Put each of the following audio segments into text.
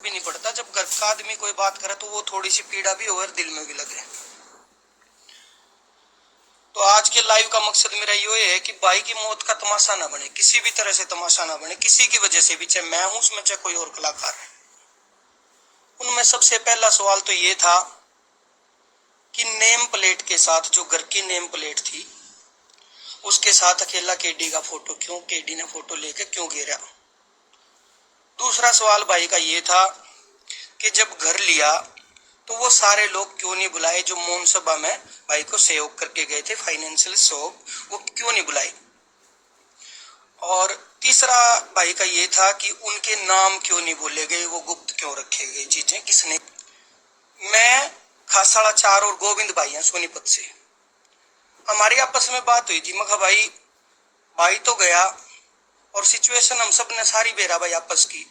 भी नहीं पड़ता। जब घर का आदमी कोई बात करे तो वो थोड़ी सी पीड़ा भी हो और दिल में भी लगे। तो आज के लाइव का मकसद मेरा ये है कि भाई की मौत का तमाशा ना बने, किसी भी तरह से तमाशा ना बने, किसी की वजह से भी, चाहे मैं हूं उसमें चाहे कोई और कलाकार है। उनमें सबसे पहला सवाल तो ये था कि नेम प्लेट के साथ, जो घर की नेम प्लेट थी, उसके साथ अकेला केडी का फोटो क्यों, केडी ने फोटो लेके क्यों गिरा। दूसरा सवाल भाई का ये था कि जब घर लिया तो वो सारे लोग क्यों नहीं बुलाए जो मौन सभा में भाई को सहयोग करके गए थे, फाइनेंशियल सहयोग, वो क्यों नहीं बुलाए। और तीसरा भाई का ये था कि उनके नाम क्यों नहीं बोले गए, वो गुप्त क्यों रखे गए चीजें, किसने। मैं खासाड़ा 4 और गोविंद भाई हैं सोनीपत से। हमारी आपस में बात हुई थी। मैं कहा भाई तो गया और सिचुएशन हम सब ने सारी बेरा भाई आपस की।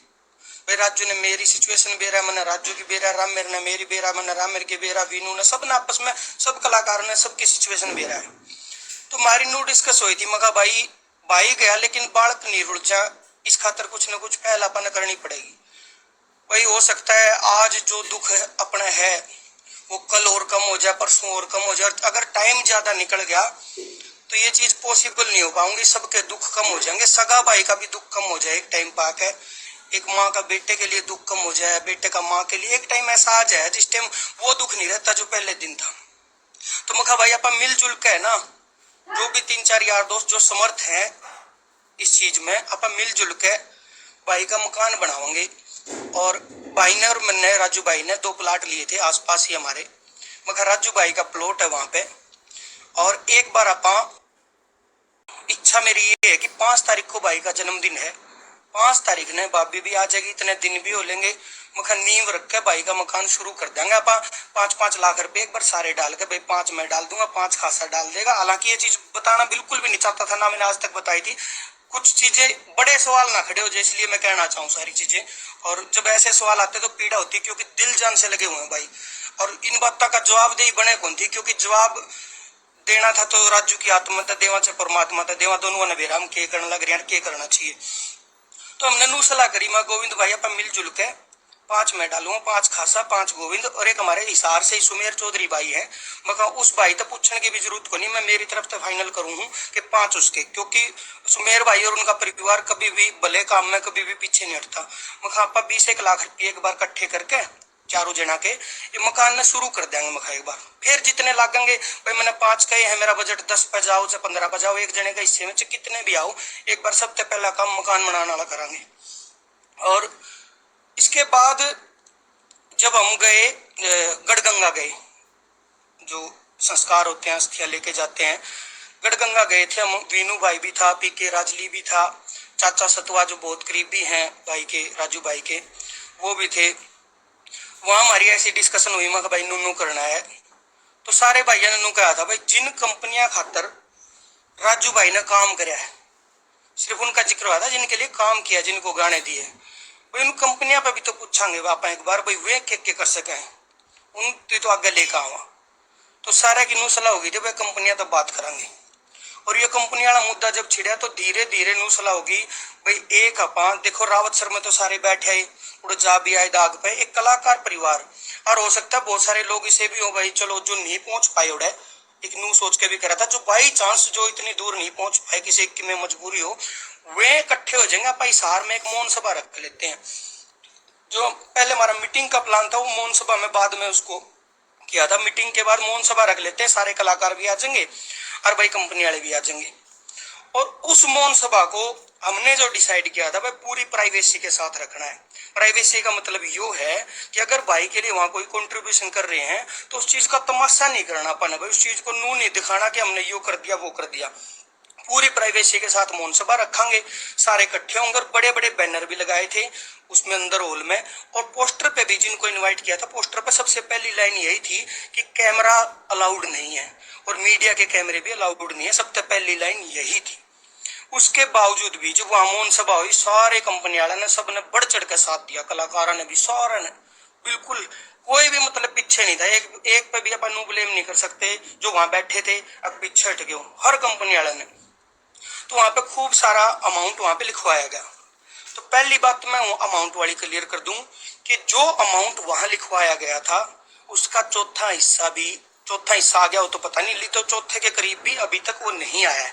भाई राजू ने मेरी सिचुएशन बेरा, मैंने राजू की बेरा, रामेर ने मेरी बेरा, मैंने रामेर की बेरा, वीनू ने, सब ने आपस में, सब कलाकारों ने सबकी सिचुएशन बेरा है। तो हमारी नो डिस्कस हुई थी। मैं कहा भाई गया लेकिन बालक नहीं रुल जा, इस खातर कुछ न कुछ पहलापन करनी पड़ेगी। भाई हो सकता है आज जो दुख अपना है वो कल और कम हो जाए, परसों और कम हो जाए। अगर टाइम ज्यादा निकल गया तो ये चीज पॉसिबल नहीं हो पाऊंगी, सबके दुख कम हो जाएंगे। सगा भाई का भी दुख कम हो जाए एक टाइम पाके, एक माँ का बेटे के लिए दुख कम हो जाए, बेटे का माँ के लिए एक टाइम ऐसा आ जाए जिस टाइम वो दुख नहीं रहता जो पहले दिन था। तो मैं कहा भाई अपन मिलजुल के है ना, जो भी 3-4 यार दोस्त जो समर्थ हैं इस चीज में, अपन मिलजुल के भाई का मकान बनावांगे। और भाई ने और मैंने, राजू भाई ने 2 प्लाट लिए थे आसपास ही हमारे। मगर राजू भाई का प्लॉट है वहां पे। और एक बार इच्छा मेरी ये है कि 5 तारीख को भाई का जन्मदिन है, 5 तारीख ने भाभी भी आ जाएगी, इतने दिन भी हो लेंगे। मगर नींव रख के भाई का मकान शुरू कर देंगे अपन। 5-5 लाख रुपए एक बार सारे डाल के, भाई 5 मैं डाल दूंगा, 5 खासा डाल देगा। हालांकि ये चीज बताना बिल्कुल भी नहीं चाहता था, ना मैंने आज तक बताई थी। कुछ चीजें बड़े सवाल ना खड़े हो जाए, इसलिए मैं कहना चाहूँ सारी चीजें। और जब ऐसे सवाल आते तो पीड़ा होती, क्योंकि दिल जान से लगे हुए हैं भाई। और इन बातों का जवाबदेही बने कौन थी, क्योंकि जवाब देना था तो राजू की आत्मा था, देवा से परमात्मा था, देवा दोनों ने बेरा हम के करने लग रहे हैं, के करना चाहिए। तो हमने नू सलाह करी, मैं गोविंद भाई अपन मिलजुल के 5 मैं डालूंगा, 5 खासा, 5 गोविंद, और एक हमारे हिसार से सुमेर चौधरी भाई है। मैं उस भाई तो पूछने की भी जरूरत को नहीं, मैं मेरी तरफ से फाइनल करूँ कि 5 उसके, क्योंकि सुमेर भाई और उनका परिवार कभी भी भले काम में कभी भी पीछे नहीं हटता। मैं आप 20-1 लाख रुपये एक बार इकट्ठे करके चारों जना के ये मकान में शुरू कर देंगे। मखा एक बार फिर जितने लागेंगे, भाई मैंने 5 कहे हैं, मेरा बजट 10 पे जाओ चाहे 15 पे जाओ, एक जने का हिस्से में कितने भी आओ, एक बार सबसे पहला काम मकान बनाने वाला करांगे। और इसके बाद जब हम गए गढ़गंगा गए, जो संस्कार होते हैं अस्थियां लेके जाते हैं, गढ़गंगा गए थे हम। वीनू भाई भी था, पीके राजली भी था, चाचा सतवा जो बहुत करीबी हैं भाई के, राजू भाई के, वो भी थे। वहां हमारी ऐसी डिस्कशन हुई, मैं भाई नूनू करना है। तो सारे भाइयों ने नू कहा था भाई जिन कंपनियां खातर राजू भाई ने काम कराया है, सिर्फ उनका जिक्र हुआ था जिनके लिए काम किया, जिनको गाने दिए, भाई उन कंपनियां पे भी तो पूछांगे आप एक बार, भाई वे के कर सके उन तो आगे लेकर आवा। तो सारे की नू सलाह होगी थी भाई कंपनियां तो बात करेंगे। और ये कंपनी वाला मुद्दा जब छिड़ा तो धीरे धीरे नू सलाह होगी भाई एक अपा देखो रावत सर में तो सारे बैठे आए, उड़ जा भी आए दाग पे, एक कलाकार परिवार। और हो सकता है बहुत सारे लोग इसे भी हो भाई चलो जो नहीं पहुंच पाए उड़े, एक नू सोच के भी करा था, जो बाई चांस जो इतनी दूर नहीं पहुंच पाए, किसी में मजबूरी हो, वे इकट्ठे हो जाएंगे। अपन हिसार में एक मौन सभा रख लेते हैं। जो पहले हमारा मीटिंग का प्लान था वो मौन सभा में बाद में उसको किया था। मीटिंग के बाद मौन सभा रख लेते हैं, सारे कलाकार भी आ जाएंगे और भाई कंपनी वाले भी आ जाएंगे। और उस मौन सभा को हमने जो डिसाइड किया था भाई पूरी प्राइवेसी के साथ रखना है। प्राइवेसी का मतलब यो है कि अगर भाई के लिए वहां कोई कंट्रीब्यूशन कर रहे हैं तो उस चीज का तमाशा नहीं करना अपन, भाई उस चीज को नू नहीं दिखाना कि हमने यो कर दिया वो कर दिया। पूरी प्राइवेसी के साथ मौन सभा रखेंगे, सारे इकट्ठे होंगे। और बड़े बड़े बैनर भी लगाए थे उसमें अंदर हॉल में। और पोस्टर पे भी जिनको इनवाइट किया था, पोस्टर पे सबसे पहली लाइन यही थी कि कैमरा अलाउड नहीं है और मीडिया के कैमरे भी अलाउड नहीं है, सबसे पहली लाइन यही थी। उसके बावजूद भी जब वहां मौन सभा हुई, सारे कंपनी वाले ने सबने बढ़ चढ़ के साथ दिया, कलाकारों ने भी, सारे ने बिल्कुल, कोई भी मतलब पीछे नहीं था। एक पे भी अपन ब्लेम नहीं कर सकते जो वहां बैठे थे अब पीछे हट गए, हर कंपनी वाले ने। तो वहां पे खूब सारा अमाउंट वहां पे लिखवाया गया। तो पहली बात मैं अमाउंट वाली क्लियर कर दूं कि जो अमाउंट वहां लिखवाया गया था उसका चौथा हिस्सा आ गया हो तो पता नहीं, तो चौथे के करीब भी अभी तक वो नहीं आया है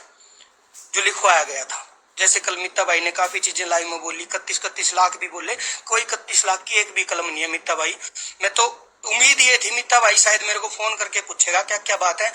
जो लिखवाया गया था। जैसे कल मीता भाई ने काफी चीजें लाइव में बोली, 31 लाख भी बोले, कोई 31 लाख की एक भी कलम नहीं है मीता भाई। मैं तो उम्मीद ये थी मीता भाई शायद मेरे को फोन करके पूछेगा क्या क्या बात है,